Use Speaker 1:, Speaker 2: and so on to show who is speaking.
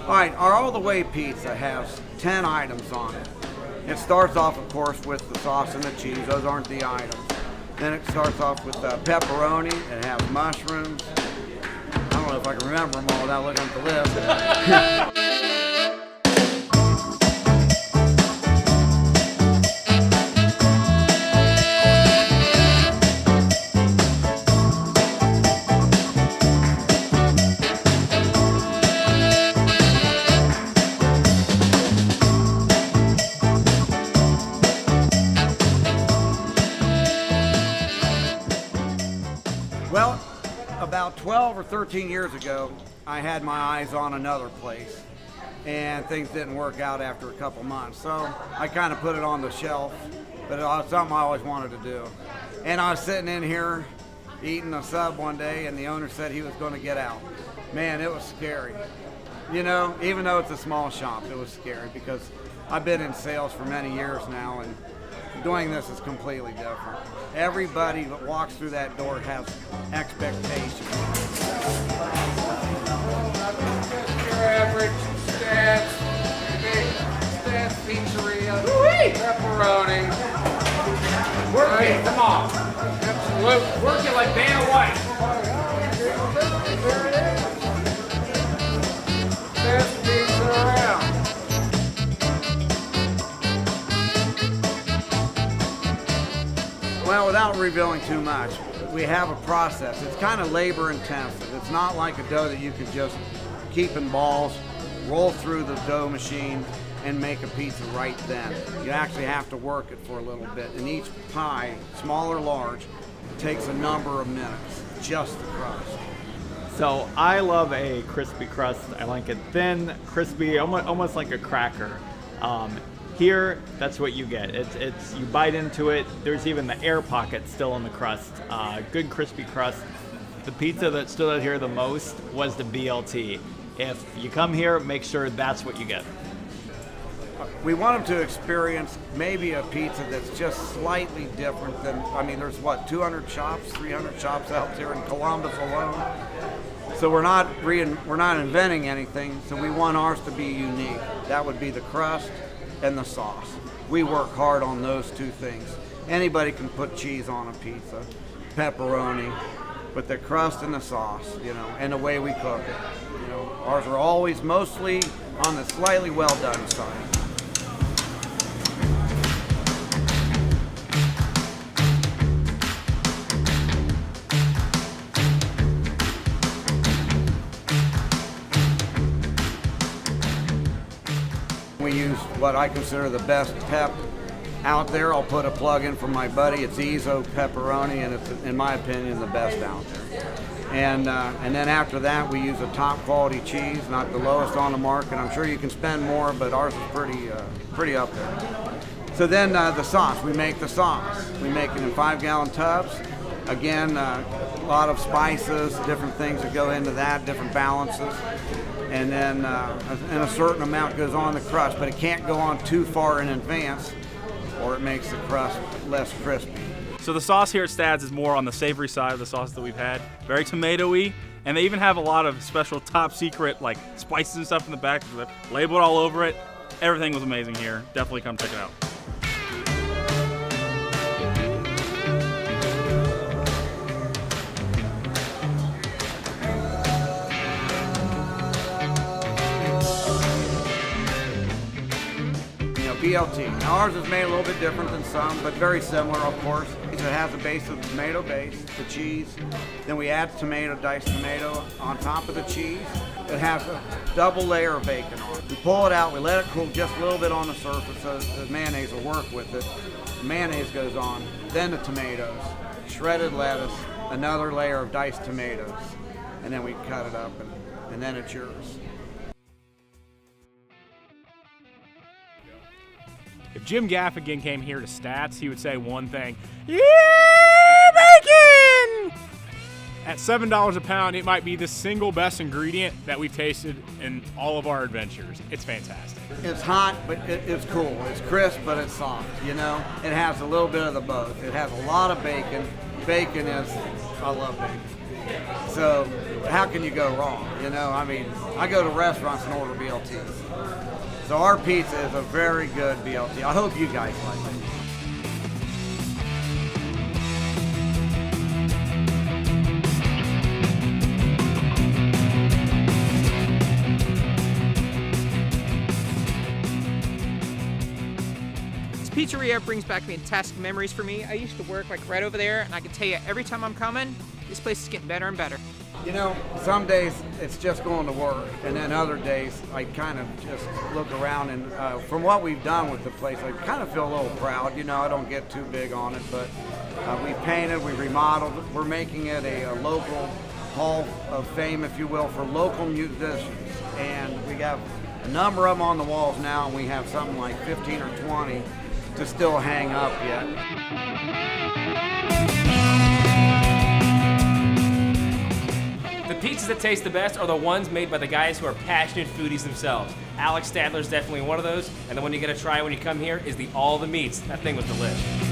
Speaker 1: All right, our all-the-way pizza has 10 items on it. It starts off, of course, with the sauce and the cheese. Those aren't the items. Then it starts off with pepperoni. It has mushrooms. I don't know if I can remember them all without looking at the list. Well, about 12 or 13 years ago, I had my eyes on another place, and things didn't work out after a couple months. So I kind of put it on the shelf, but it was something I always wanted to do. And I was sitting in here eating a sub one day, and the owner said he was going to get out. Man, it was scary. You know, even though it's a small shop, it was scary because I've been in sales for many years now, and doing this is completely different. Everybody that walks through that door has expectations.
Speaker 2: Your average Stadz Pizzeria, pepperoni. Work it, come on. Absolutely. Work it like Dana White. There it is. Best pizza around.
Speaker 1: Well, without revealing too much, we have a process. It's kind of labor intensive. It's not like a dough that you could just keep in balls, roll through the dough machine, and make a pizza right then. You actually have to work it for a little bit. And each pie, small or large, takes a number of minutes, just the crust.
Speaker 3: So I love a crispy crust. I like it thin, crispy, almost like a cracker. Here, that's what you get. It's you bite into it. There's even the air pocket still in the crust. Good crispy crust. The pizza that stood out here the most was the BLT. If you come here, make sure that's what you get.
Speaker 1: We want them to experience maybe a pizza that's just slightly different than, I mean, there's what, 200 shops, 300 shops out there in Columbus alone. So we're not inventing anything, so we want ours to be unique. That would be the crust and the sauce. We work hard on those two things. Anybody can put cheese on a pizza, pepperoni, but the crust and the sauce, you know, and the way we cook it. You know, ours are always mostly on the slightly well done side. We use what I consider the best pep out there. I'll put a plug in from my buddy. It's Ezo pepperoni, and it's, in my opinion, the best out there. And then after that, we use a top quality cheese, not the lowest on the market. I'm sure you can spend more, but ours is pretty up there. So then the sauce, we make the sauce. We make it in 5-gallon tubs. Again, a lot of spices, different things that go into that, different balances. And then and a certain amount goes on the crust, but it can't go on too far in advance or it makes the crust less crispy.
Speaker 4: So the sauce here at Stadz is more on the savory side of the sauce that we've had. Very tomatoey, and they even have a lot of special top secret like spices and stuff in the back. Label it all over it. Everything was amazing here. Definitely come check it out.
Speaker 1: BLT. Now ours is made a little bit different than some, but very similar, of course. It has a base of tomato base, the cheese. Then we add diced tomato on top of the cheese. It has a double layer of bacon on it. We pull it out, we let it cool just a little bit on the surface so the mayonnaise will work with it. The mayonnaise goes on, then the tomatoes, shredded lettuce, another layer of diced tomatoes, and then we cut it up and then it's yours.
Speaker 5: If Jim Gaffigan came here to Stadz, he would say one thing: yeah, bacon! At $7 a pound, it might be the single best ingredient that we've tasted in all of our adventures. It's fantastic.
Speaker 1: It's hot, but it's cool. It's crisp, but it's soft, you know? It has a little bit of the both. It has a lot of bacon. Bacon is, I love bacon. So how can you go wrong? You know, I mean, I go to restaurants and order BLT. So our pizza is a very good BLT. I hope you guys like it.
Speaker 6: Pizzeria brings back fantastic memories for me. I used to work like right over there, and I can tell you every time I'm coming, this place is getting better and better.
Speaker 1: You know, some days it's just going to work, and then other days I kind of just look around, and from what we've done with the place, I kind of feel a little proud. You know, I don't get too big on it, but we painted, we remodeled, we're making it a local hall of fame, if you will, for local musicians, and we have a number of them on the walls now, and we have something like 15 or 20 to still hang up yet.
Speaker 7: The pizzas that taste the best are the ones made by the guys who are passionate foodies themselves. Alex Stadler is definitely one of those, and the one you gotta try when you come here is the all the meats. That thing was delicious.